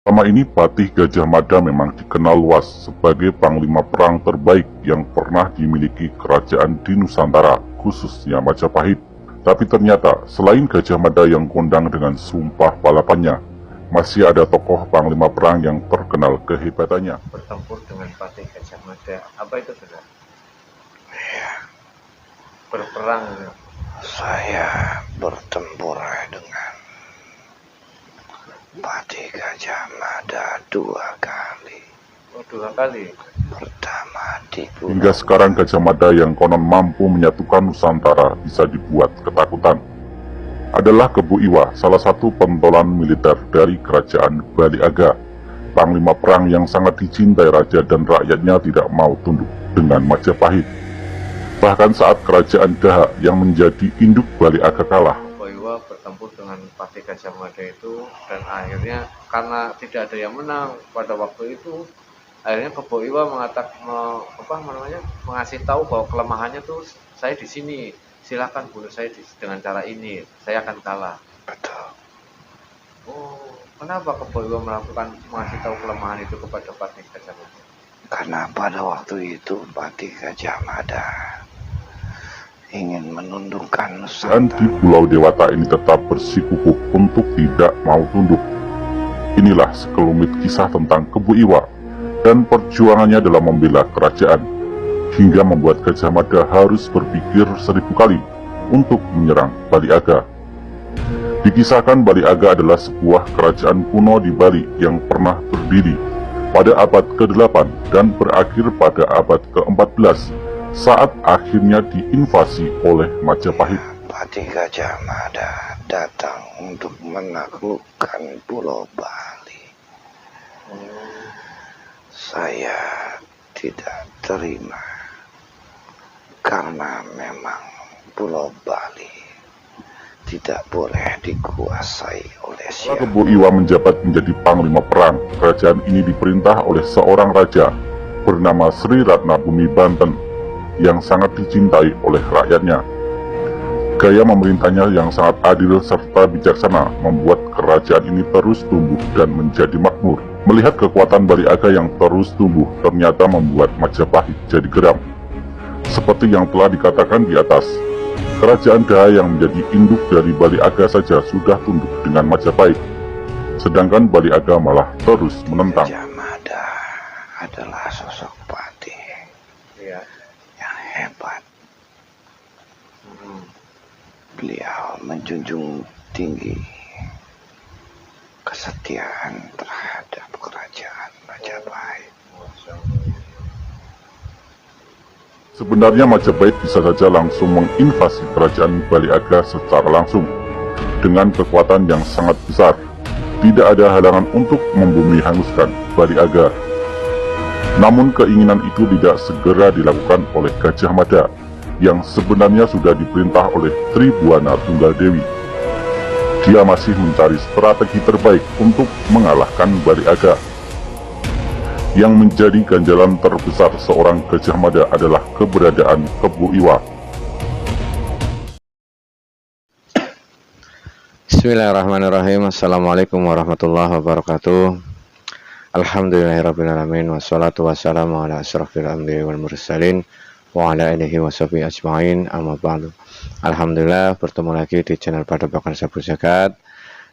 Selama ini Patih Gajah Mada memang dikenal luas sebagai panglima perang terbaik yang pernah dimiliki kerajaan di Nusantara, khususnya Majapahit. Tapi ternyata selain Gajah Mada yang kondang dengan sumpah balapannya, masih ada tokoh panglima perang yang terkenal kehebatannya. Bertempur dengan Patih Gajah Mada, apa itu saudara? Berperang. Saya bertempur dengan Patih Gajah Mada 2 kali. Oh, 2 kali. Pertama di Hingga sekarang Gajah Mada yang konon mampu menyatukan Nusantara bisa dibuat ketakutan. Adalah Kebo Iwa, salah satu pentolan militer dari kerajaan Bali Aga. Panglima perang yang sangat dicintai raja dan rakyatnya tidak mau tunduk dengan Majapahit. Bahkan saat kerajaan Daha yang menjadi induk Bali Aga kalah, Kebo Iwa bertempur dengan Patih Gajah Mada itu, dan akhirnya karena tidak ada yang menang pada waktu itu, akhirnya Kebo Iwa mengasih tahu bahwa kelemahannya tuh saya di sini, silakan bunuh saya dengan cara ini, saya akan kalah. Betul. Oh, kenapa Kebo Iwa mengasih tahu kelemahan itu kepada Patih Gajah Mada? Karena pada waktu itu Patih Gajah Mada ingin menundukkan dan di Nusantara. Pulau Dewata ini tetap bersikukuh untuk tidak mau tunduk. Inilah sekelumit kisah tentang Kebo Iwa dan perjuangannya dalam membela kerajaan, hingga membuat Gajah Mada harus berpikir 1000 kali untuk menyerang Bali Aga. Dikisahkan Bali Aga adalah sebuah kerajaan kuno di Bali yang pernah berdiri pada abad ke-8 dan berakhir pada abad ke-14 saat akhirnya diinvasi oleh Majapahit. Patih Gajah Mada datang untuk menaklukkan Pulau Bali. Saya tidak terima karena memang Pulau Bali tidak boleh dikuasai oleh Setelah siapa. Kebo Iwa menjabat menjadi panglima perang, kerajaan ini diperintah oleh seorang raja bernama Sri Ratna Bumi Banten yang sangat dicintai oleh rakyatnya. Gaya memerintahnya yang sangat adil serta bijaksana membuat kerajaan ini terus tumbuh dan menjadi makmur. Melihat kekuatan Bali Aga yang terus tumbuh ternyata membuat Majapahit jadi geram. Seperti yang telah dikatakan di atas, kerajaan Daha yang menjadi induk dari Bali Aga saja sudah tunduk dengan Majapahit, sedangkan Bali Aga malah terus menentang. Gajah Mada adalah sosok patih Iya. yang hebat. Hmm. Beliau menjunjung tinggi kesetiaan terhadap kerajaan Majapahit. Sebenarnya Majapahit bisa saja langsung menginvasi kerajaan Bali Aga secara langsung. Dengan kekuatan yang sangat besar, tidak ada halangan untuk membumi hanguskan Bali Aga. Namun keinginan itu tidak segera dilakukan oleh Gajah Mada, yang sebenarnya sudah diperintah oleh Tribuana Tunggal Dewi. Dia masih mencari strategi terbaik untuk mengalahkan Bali Aga. Yang menjadi ganjalan terbesar seorang Gajah Mada adalah keberadaan Kebo Iwa. Bismillahirrahmanirrahim. Assalamualaikum warahmatullahi wabarakatuh. Alhamdulillahirrabbilalamin. Wassalatu wassalamu ala asrafil anbiya wal mursalin wa ala alihi wa sahbihi ajma'in, amma ba'du. Alhamdulillah, bertemu lagi di channel Padepokan Sabu Jagat.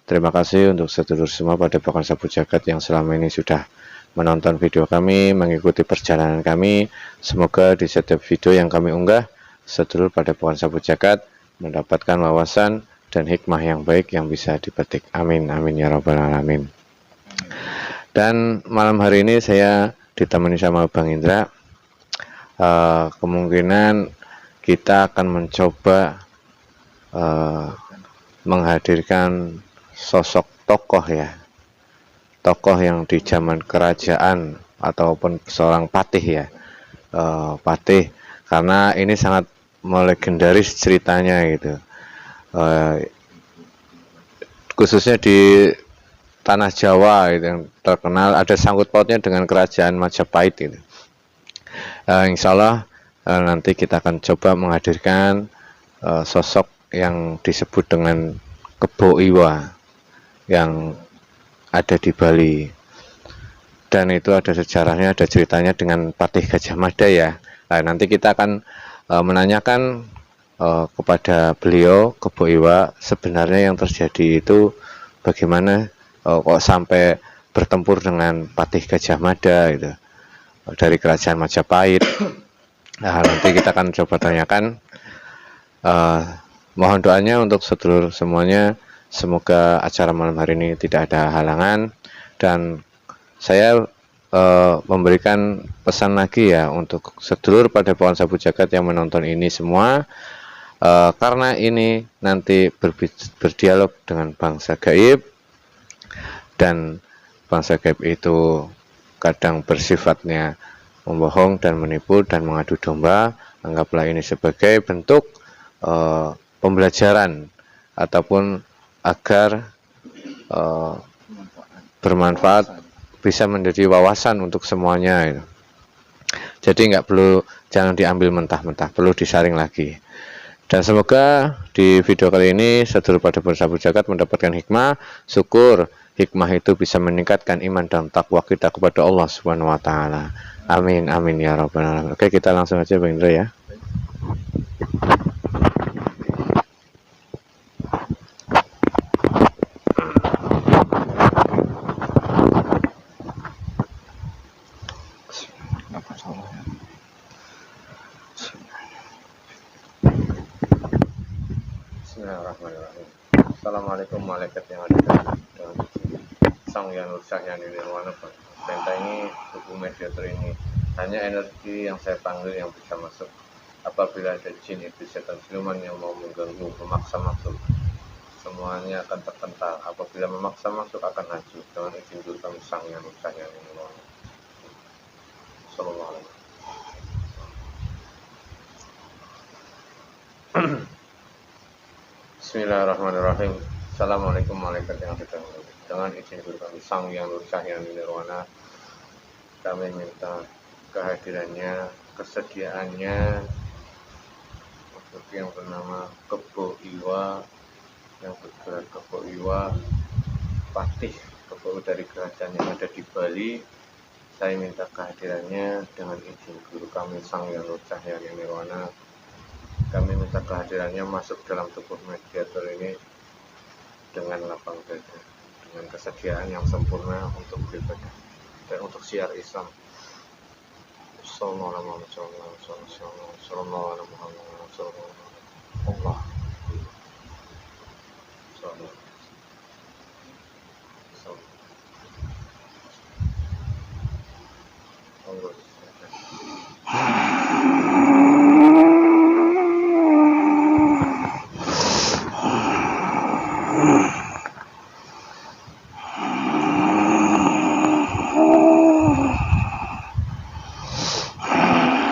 Terima kasih untuk sedulur semua Padepokan Sabu Jagat yang selama ini sudah menonton video kami, mengikuti perjalanan kami. Semoga di setiap video yang kami unggah, sedulur Padepokan Sabu Jagat mendapatkan wawasan dan hikmah yang baik yang bisa dipetik. Amin, amin ya rabbal alamin. Dan malam hari ini saya ditemani sama Bang Indra. Kemungkinan kita akan mencoba menghadirkan sosok tokoh ya, tokoh yang di zaman kerajaan ataupun seorang patih ya, patih, karena ini sangat melegendaris ceritanya gitu. Khususnya di tanah Jawa gitu, yang terkenal ada sangkut pautnya dengan kerajaan Majapahit gitu. Insya Allah nanti kita akan coba menghadirkan sosok yang disebut dengan Kebo Iwa yang ada di Bali. dan itu ada sejarahnya, ada ceritanya dengan Patih Gajah Mada ya. Nah, nanti kita akan menanyakan kepada beliau, Kebo Iwa, sebenarnya yang terjadi itu bagaimana, kok sampai bertempur dengan Patih Gajah Mada gitu, dari kerajaan Majapahit. Nah, nanti kita akan coba tanyakan. Mohon doanya untuk sedulur semuanya, semoga acara malam hari ini tidak ada halangan, dan saya memberikan pesan lagi ya untuk sedulur pada Padukan Sabu Jagat yang menonton ini semua, karena ini nanti berdialog dengan bangsa gaib, dan bangsa gaib itu kadang bersifatnya membohong dan menipu dan mengadu domba. Anggaplah ini sebagai bentuk pembelajaran ataupun agar bermanfaat, bisa menjadi wawasan untuk semuanya gitu. Jadi nggak perlu, jangan diambil mentah-mentah, perlu disaring lagi. Dan semoga di video kali ini sedulur Padukan Sabu Jagat mendapatkan hikmah, syukur hikmah itu bisa meningkatkan iman dan takwa kita kepada Allah Subhanahu wa taala. Amin amin ya rabbal alamin. Oke, kita langsung aja Bang Indra ya. Bismillahirrahmanirrahim. Assalamualaikum malaikat yang ada dalam Sang Yang Nur Cahyani Nirwana. Perintah ini, tubuh mediator ini hanya energi yang saya panggil yang bisa masuk. Apabila ada jin, iblis, setan, siluman yang mau mengganggu, memaksa masuk, semuanya akan terpental. Apabila memaksa masuk akan hancur. Dengan izin Guru kami Sang Yang Nur Cahyani Nirwana. Sallallahu alaihi wasallam. Bismillahirrahmanirrahim. Assalamualaikum malaikat yang ada dalam mulut. Dengan izin Guru kami Sang Yang Nur Cahyani Nirwana, kami minta kehadirannya, kesediaannya untuk yang bernama Kebo Iwa, yang bergerak Kebo Iwa, Patih Kebo dari kerajaan yang ada di Bali. Saya minta kehadirannya dengan izin Guru kami Sang Yang Nur Cahyani Nirwana. Kami minta kehadirannya masuk dalam tubuh mediator ini dengan lapang dada, dengan kesediaan yang sempurna untuk beribadah dan untuk siar Islam. Sallallahu alaihi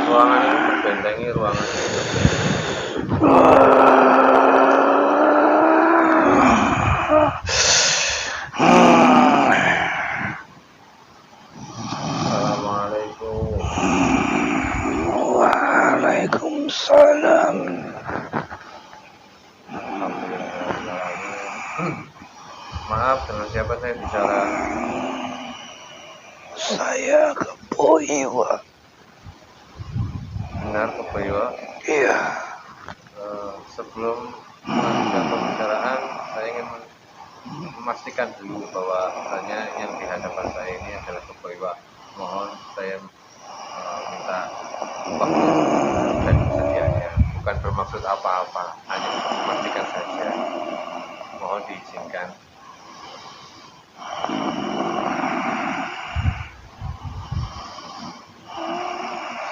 ruangan ini berbentengi ruangan itu. Assalamualaikum. Waalaikumsalam. Alhamdulillah. Maaf, dengan siapa saya bicara? Saya Kebo Iwa. Benar, Kebo Iwa? Iya. Sebelum melanjutkan pembicaraan, saya ingin memastikan dulu bahwa hanya yang di hadapan saya ini adalah Kebo Iwa. Mohon saya minta waktu dan kesediaannya. Bukan bermaksud apa-apa, hanya untuk memastikan saja. Mohon diizinkan.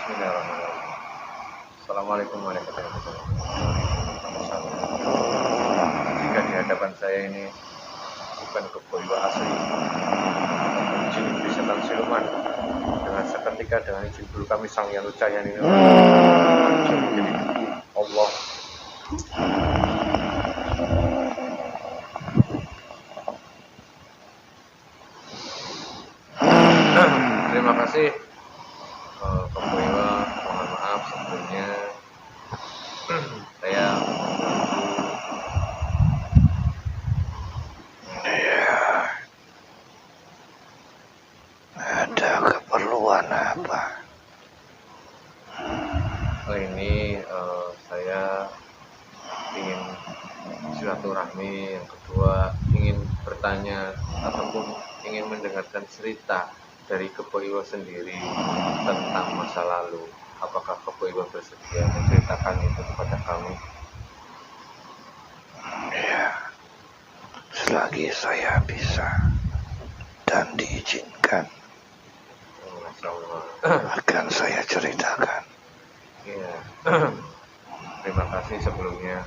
Bismillahirrahmanirrahim. Assalamualaikum warahmatullahi wabarakatuh. Jika di hadapan saya ini bukan Kebo Iwa asli, ataupun jin iblis setan siluman, dengan seketika dengan izin Guru kami Sang Yang Nur Cahyani langsung menjadi Allah. Terima kasih Kebo Iwa, mohon maaf sebelumnya saya Ada keperluan apa? Ini saya ingin silaturahmi, yang kedua ingin bertanya ataupun ingin mendengarkan cerita dari Kebo Iwo sendiri tentang masa lalu. Apakah Kebo Iwo bersedia menceritakan itu kepada kami? Ya, selagi saya bisa dan diizinkan, Masya Allah. akan saya ceritakan. Iya. Terima kasih sebelumnya.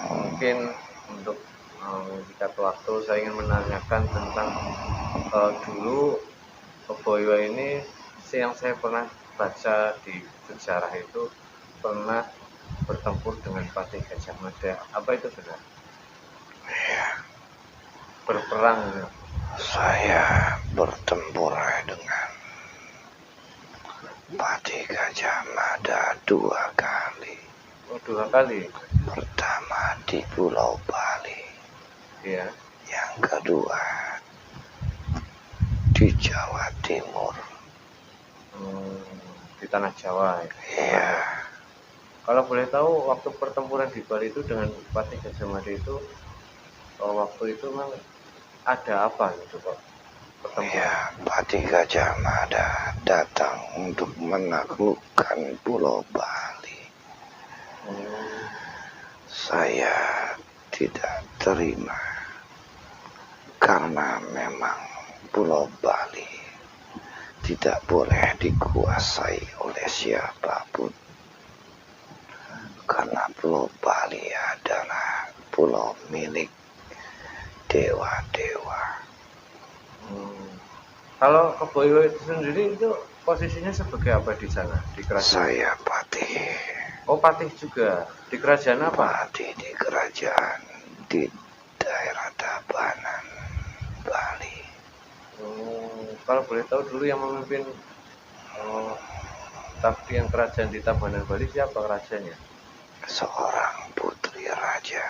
Mungkin untuk mengikat waktu, saya ingin menanyakan tentang dulu Kebo Iwo ini yang saya pernah baca di sejarah itu pernah bertempur dengan Patih Gajah Mada. Apa itu benar? Berperang ya. Saya bertempur dengan Patih Gajah Mada 2 kali. Oh, 2 kali. Pertama di Pulau Bali, Iya. yang kedua di Jawa Timur. Di tanah Jawa ya. Iya, Kalau boleh tahu waktu pertempuran di Bali itu dengan Patih Gajah Mada itu waktu itu memang ada apa gitu kok pertempuran? iya, Patih Gajah Mada datang untuk menaklukkan Pulau Bali. Hmm, Saya tidak terima karena memang Pulau Bali tidak boleh dikuasai oleh siapapun. Karena Pulau Bali adalah pulau milik dewa-dewa. Kalau Kebo Iwo itu sendiri itu posisinya sebagai apa di sana di kerajaan? Saya patih, Oh, patih juga di kerajaan apa? patih di kerajaan di daerah Tabanan, Bali. Kalau boleh tahu dulu yang memimpin tapi yang kerajaan di Tabanan Bali siapa rajanya? Seorang putri raja.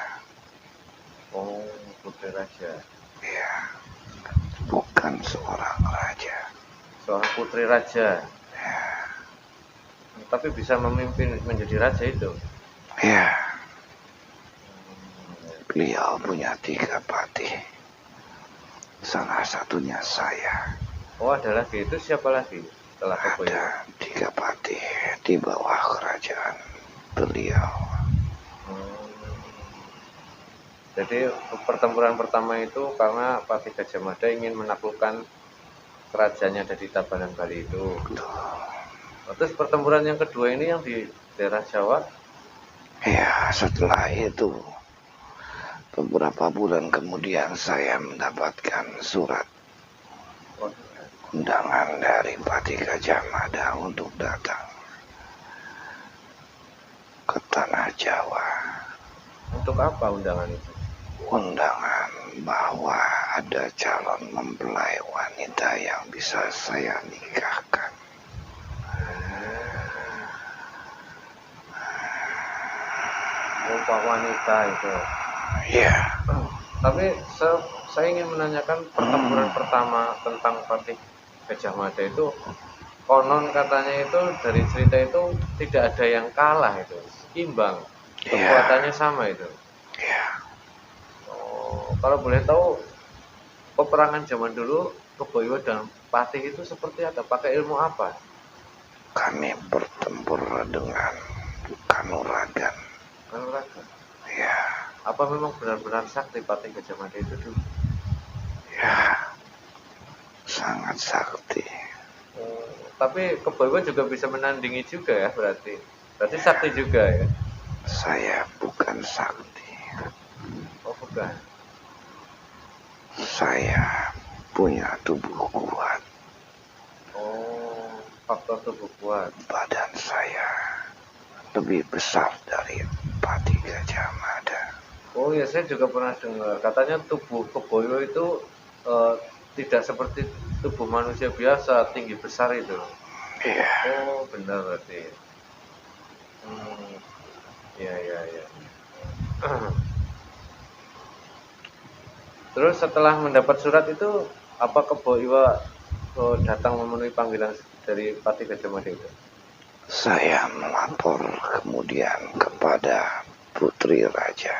Oh, putri raja. Ya, bukan seorang raja. Seorang putri raja. Tapi bisa memimpin menjadi raja itu. Ya, beliau punya 3 patih. Salah satunya saya. Oh, ada lagi. Itu siapa lagi setelah Kebo Iwo? Ada 3 patih di bawah kerajaan beliau. Jadi pertempuran pertama itu karena Patih Gajah Mada ingin menaklukkan kerajaannya ada di Tabanan Bali itu. Terus pertempuran yang kedua ini yang di daerah Jawa. Ya, setelah itu beberapa bulan kemudian saya mendapatkan surat undangan dari Patih Gajah Mada untuk datang ke tanah Jawa. Untuk apa undangan itu? Undangan bahwa ada calon mempelai wanita yang bisa saya nikahkan. Untuk wanita itu. Ya, Tapi saya ingin menanyakan pertempuran pertama tentang Patih Gajah Mada itu konon katanya itu dari cerita itu tidak ada yang kalah itu, imbang, kekuatannya sama itu. ya, Oh, kalau boleh tahu peperangan zaman dulu Kebo Iwo dan Patih itu seperti apa? Pakai ilmu apa? kami bertempur dengan kanuragan. Kanuragan. Ya, Apa memang benar-benar sakti Patih Gajah Mada itu dulu? ya, sangat sakti. Tapi Kebo Iwo juga bisa menandingi juga ya berarti. Berarti sakti juga ya? Saya bukan sakti. Oh bukan. Saya punya tubuh kuat. Oh, faktor tubuh kuat. Badan saya lebih besar dari Patih Gajah Mada. Oh ya, saya juga pernah dengar. Katanya tubuh Kebo Iwo itu tidak seperti tubuh manusia biasa, tinggi besar itu. Iya, Oh, benar berarti. Ya, ya, ya. Terus setelah mendapat surat itu, apa Kebo Iwo datang memenuhi panggilan dari Pati Gajah Mada itu? Saya melapor kemudian kepada Putri Raja,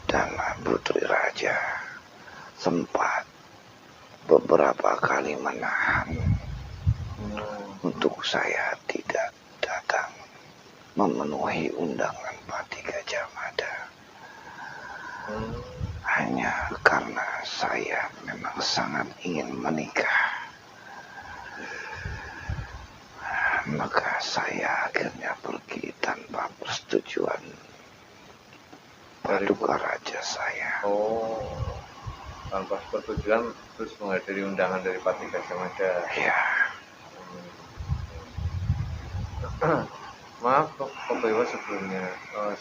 dan Putri Raja sempat beberapa kali menahan untuk saya tidak datang memenuhi undangan Pati Gajah Mada. Hanya karena saya memang sangat ingin menikah, maka saya akhirnya pergi tanpa persetujuan Paduka Raja saya. Oh, tanpa persetujuan terus menghadiri undangan dari Pati Gajah Mada. Ya, Maaf Kebo Iwa sebelumnya,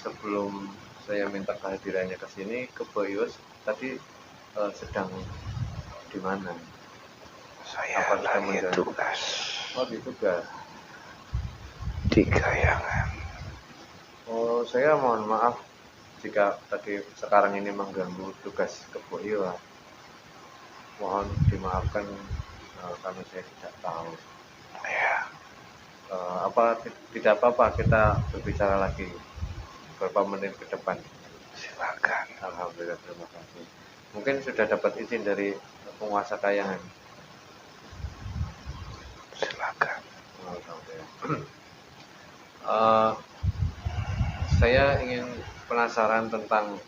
sebelum saya minta kehadirannya ke sini, Kebo Iwa tadi sedang di mana? saya Apa sedang lagi menjalani tugas Oh, di tugas. di Kayangan. Oh, saya mohon maaf jika tadi sekarang ini mengganggu tugas Kebo Iwa. Mohon dimaafkan karena saya tidak tahu. Ya, Tidak apa-apa kita berbicara lagi beberapa menit ke depan. silakan. Alhamdulillah, terima kasih. Mungkin sudah dapat izin dari penguasa Kayangan. Silakan. Alhamdulillah. Eh, saya ingin penasaran tentang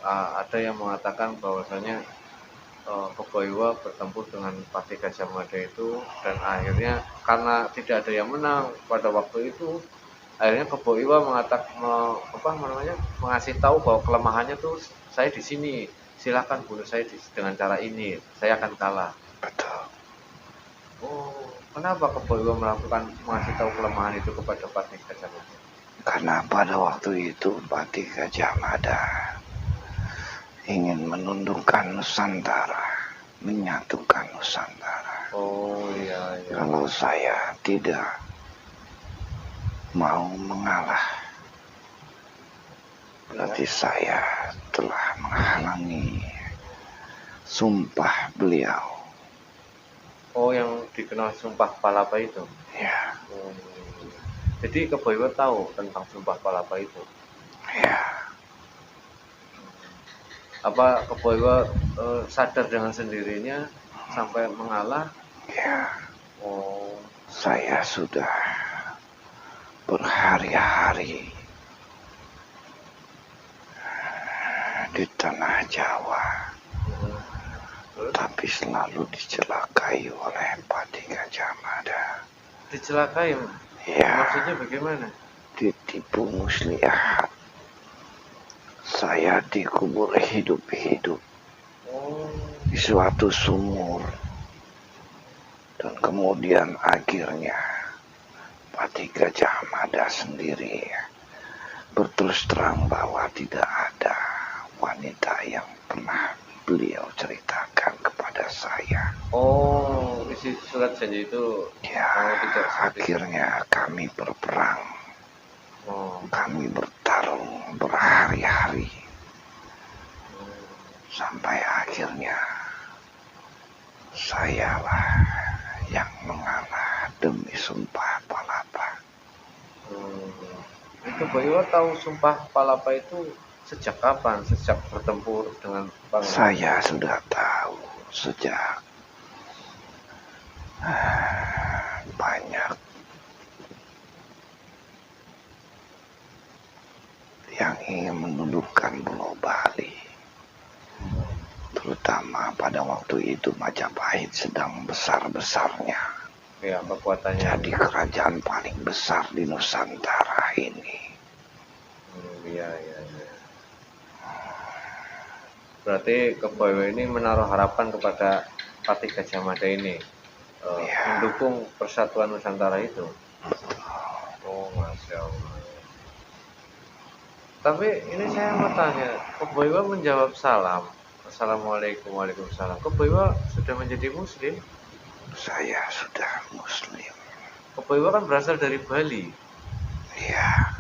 ada yang mengatakan bahwasanya Kebo Iwa bertempur dengan Pati Gajah Mada itu, dan akhirnya karena tidak ada yang menang pada waktu itu, akhirnya Kebo Iwa mengasih tahu bahwa kelemahannya tuh saya di sini, silakan bunuh saya dengan cara ini, saya akan kalah. Betul. Oh, kenapa Kebo Iwa mengasih tahu kelemahan itu kepada Pati Gajah Mada? Karena pada waktu itu Pati Gajah Mada ingin menundukkan Nusantara, menyatukan Nusantara. Oh iya, iya. Kalau saya tidak mau mengalah, berarti saya telah menghalangi sumpah beliau. Oh, yang dikenal Sumpah Palapa itu. Ya, Oh. Jadi Kebo Iwa tahu tentang Sumpah Palapa itu. ya, Apa Kebo Iwa sadar dengan sendirinya sampai mengalah? ya. Oh, Saya sudah berhari-hari di tanah Jawa, tapi selalu dicelakai oleh Pati Gajah Mada. dicelakai. Ya, Maksudnya bagaimana? ditipu muslihat. Saya dikubur hidup-hidup Oh, di suatu sumur, dan kemudian akhirnya Pati Gajah Mada sendiri berterus terang bahwa tidak ada wanita yang pernah beliau ceritakan kepada saya. oh, isi surat janji itu Ya, tidak seperti itu. akhirnya kami berperang, Oh, kami bertarung berhari-hari, sampai akhirnya sayalah yang mengalah demi Sumpah Palapa. Kebo Iwa tahu Sumpah Palapa itu sejak kapan? Sejak bertempur dengan Pangeran? Saya sudah tahu sejak banyak yang ingin menundukkan Pulau Bali, terutama pada waktu itu Majapahit sedang besar-besarnya, Ya, kekuatannya. jadi kerajaan paling besar di Nusantara ini. Iya, iya, iya. Berarti Kebo Iwa ini menaruh harapan kepada Pati Gajah Mada ini Ya. mendukung persatuan Nusantara itu. Oh, Masya Allah. Tapi ini saya mau tanya, Kebo Iwa menjawab salam. Assalamualaikum, waalaikumsalam. Kebo Iwa sudah menjadi Muslim. Saya sudah Muslim. Kebo Iwa kan berasal dari Bali. Ya,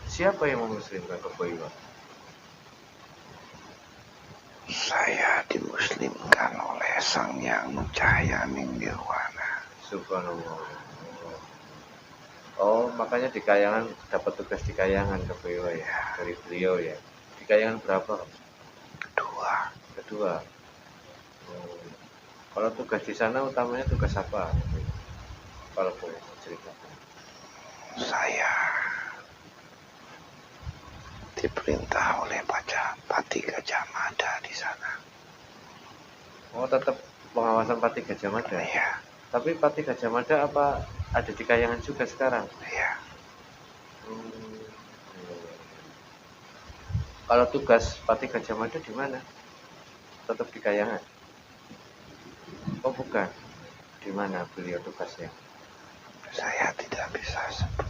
Siapa yang memuslimkan Kebo Iwa? saya dimuslimkan oleh Sang Yang Cahaya Nirwana. Subhanallah. Oh, makanya di Kayangan dapat tugas di Kayangan ke Boyo ya, dari beliau ya. Di Kayangan berapa? Kedua. Oh. Kalau tugas di sana utamanya tugas apa? Kalau boleh ceritakan. Saya diperintah oleh Pati Gajah Mada di sana. Oh, tetap pengawasan Pati Gajah Mada. Iya, Tapi Pati Gajah Mada apa ada di Kayangan juga sekarang? iya. Hmm. Kalau tugas Pati Gajah Mada di mana? Tetap di Kayangan? Oh, bukan. Di mana beliau tugasnya? Saya tidak bisa sebut.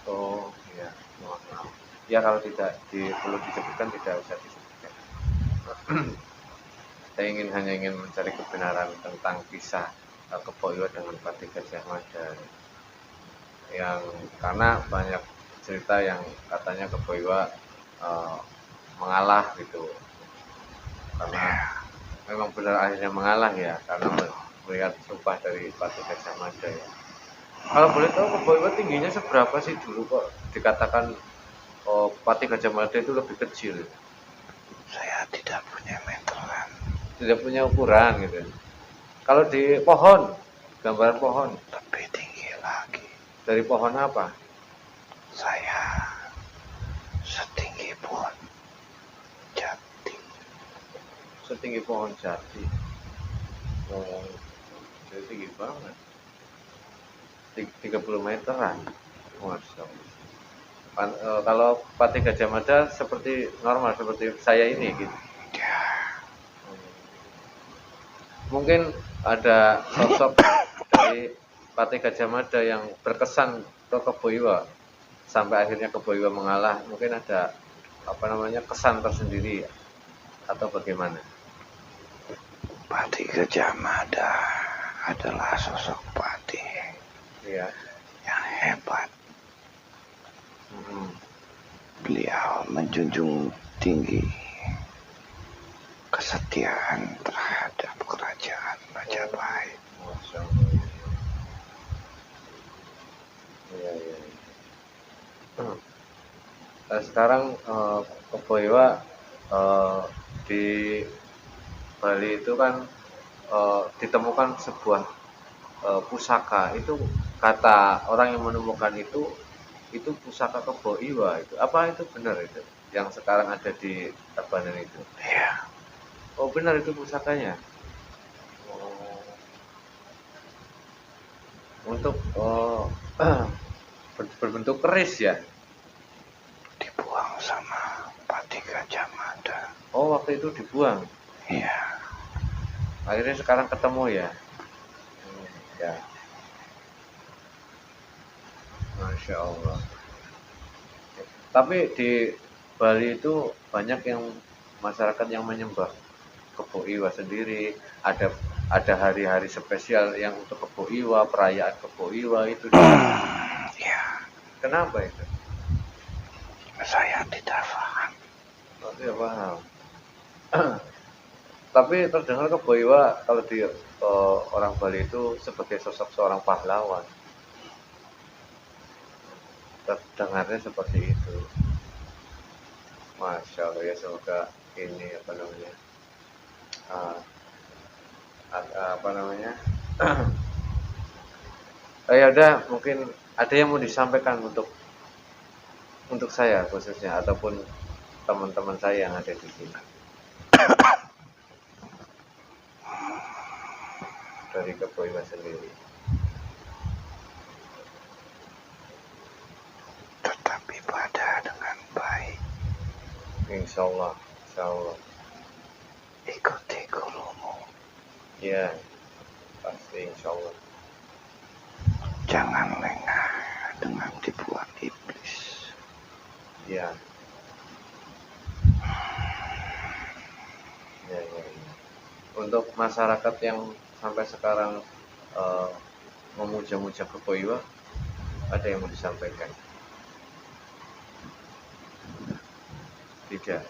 Oh, iya. Mohon maaf. Ya, kalau tidak perlu disebutkan tidak usah disebutkan. Saya hanya ingin mencari kebenaran tentang kisah Kebo Iwa dengan Pati Gajah Mada. Yang karena banyak cerita yang katanya Kebo Iwa mengalah gitu. Karena memang benar akhirnya mengalah ya, karena melihat sumpah dari Pati Gajah Mada ya. Kalau boleh tahu Kebo Iwa tingginya seberapa sih dulu kok dikatakan Pati Gajah Mada itu lebih kecil? Saya tidak punya meteran. Tidak punya ukuran gitu. Kalau di pohon, gambaran pohon, Lebih tinggi lagi. dari pohon apa? Saya setinggi pohon jati. Setinggi pohon jati. Oh, jadi tinggi banget. 30 meteran. Masya Allah. Kalau Pati Gajah Mada seperti normal, seperti saya ini gitu. Ya, Mungkin ada sosok dari Pati Gajah Mada yang berkesan ke Kebo Iwa sampai akhirnya Kebo Iwa mengalah. Mungkin ada kesan tersendiri ya? Atau bagaimana? Pati Gajah Mada adalah sosok pati Iya. yang hebat. Hmm. Beliau menjunjung tinggi kesetiaan terhadap kerajaan Majapahit. Masya Allah. Iya, iya. Nah, sekarang Kebo Iwa di Bali itu kan ditemukan sebuah pusaka. Itu kata orang yang menemukan itu pusaka Kebo Iwa itu. Apa itu benar itu? Yang sekarang ada di Tabanan itu. Ya, Oh, benar itu pusakanya. Oh, untuk berbentuk keris ya. dibuang sama Pati Gajah Mada. Oh, waktu itu dibuang. Iya, Akhirnya sekarang ketemu ya. Ya, Masya Allah. Tapi di Bali itu banyak yang masyarakat yang menyembah Kebo Iwa sendiri. Ada hari-hari spesial yang untuk Kebo Iwa, perayaan Kebo Iwa itu. ya, Kenapa itu? saya tidak paham. Oh, tidak paham. Tapi terdengar Kebo Iwa kalau di orang Bali itu sebagai sosok seorang pahlawan. Terdengarnya seperti itu. Masya Allah ya, semoga ini ya udah, mungkin ada yang mau disampaikan untuk saya khususnya ataupun teman-teman saya yang ada di sini dari Kebo Iwa sendiri. Tetap ibadah dengan baik. Insya Allah. Ikuti gurumu. Ya, pasti insya Allah. Jangan lengah dengan tipuan iblis. Ya. Ya. Untuk masyarakat yang sampai sekarang memuja-muja Kebo Iwa, ada yang mau disampaikan? Tidak.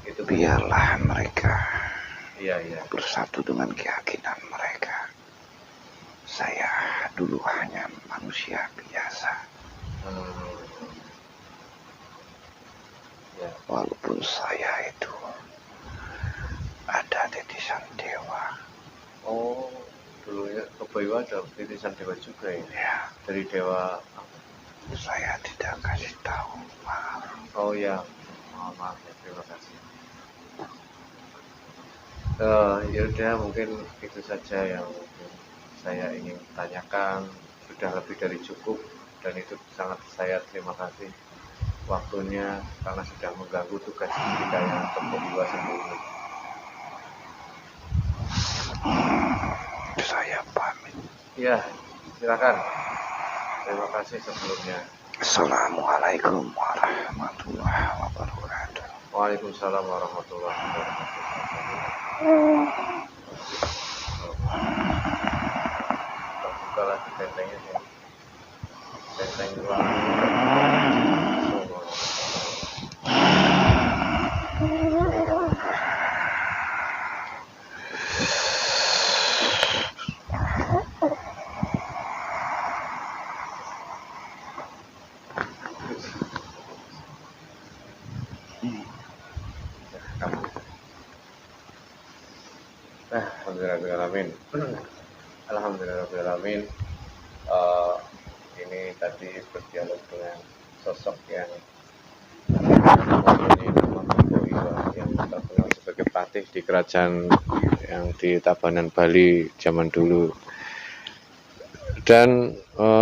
Itu Biarlah mereka Iya. bersatu dengan keyakinan mereka. Saya dulu hanya manusia biasa, Ya. walaupun saya itu ada titisan dewa. Oh, dulunya Kebaiwa ada titisan dewa juga ya? Ya, Dari dewa. saya tidak kasih tahu, maaf. Oh ya, maaf ya, terima kasih. Ya udah, mungkin itu saja yang mungkin saya ingin tanyakan. Sudah lebih dari cukup, dan itu sangat saya terima kasih waktunya karena sudah mengganggu tugas kita yang Kebaiwa sebelumnya. Saya pamit. Ya, silakan. Terima kasih sebelumnya. Assalamualaikum warahmatullahi wabarakatuh. Waalaikumsalam warahmatullahi wabarakatuh. Buka lagi bentengnya ya. Benteng luar. Alhamdulillahirrahmanirrahim. Alhamdulillahirrahmanirrahim. Ini tadi berdialog dengan sosok yang mempunyai nama Kebaiwa, yang terkenal sebagai patih di kerajaan yang di Tabanan, Bali zaman dulu. Dan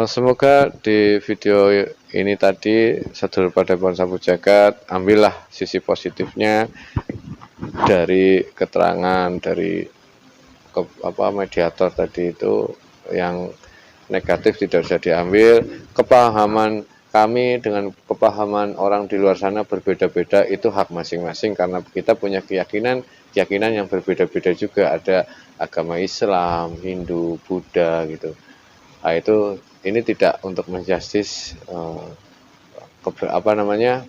semoga di video ini tadi Sadul Padepokan Sapu Jagat, ambillah sisi positifnya dari keterangan dari mediator tadi itu. Yang negatif tidak bisa diambil. Kepahaman kami dengan kepahaman orang di luar sana berbeda-beda, itu hak masing-masing karena kita punya keyakinan yang berbeda-beda juga. Ada agama Islam, Hindu, Buddha gitu. Nah, ini tidak untuk menjustis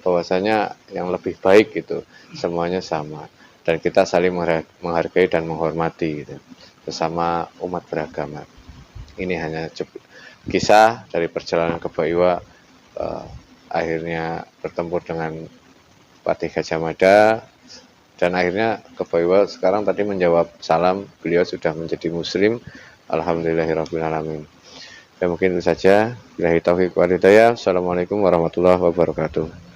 bahwasanya yang lebih baik gitu. Semuanya sama dan kita saling menghargai dan menghormati gitu, sesama umat beragama. Ini hanya kisah dari perjalanan Kebaiwa akhirnya bertempur dengan Patih Gajah Mada, dan akhirnya Kebaiwa sekarang tadi menjawab salam, beliau sudah menjadi muslim. Alhamdulillahirrahmanirrahim. Ya, mungkin itu saja. Billahi taufiq wal hidayah. Assalamualaikum warahmatullahi wabarakatuh.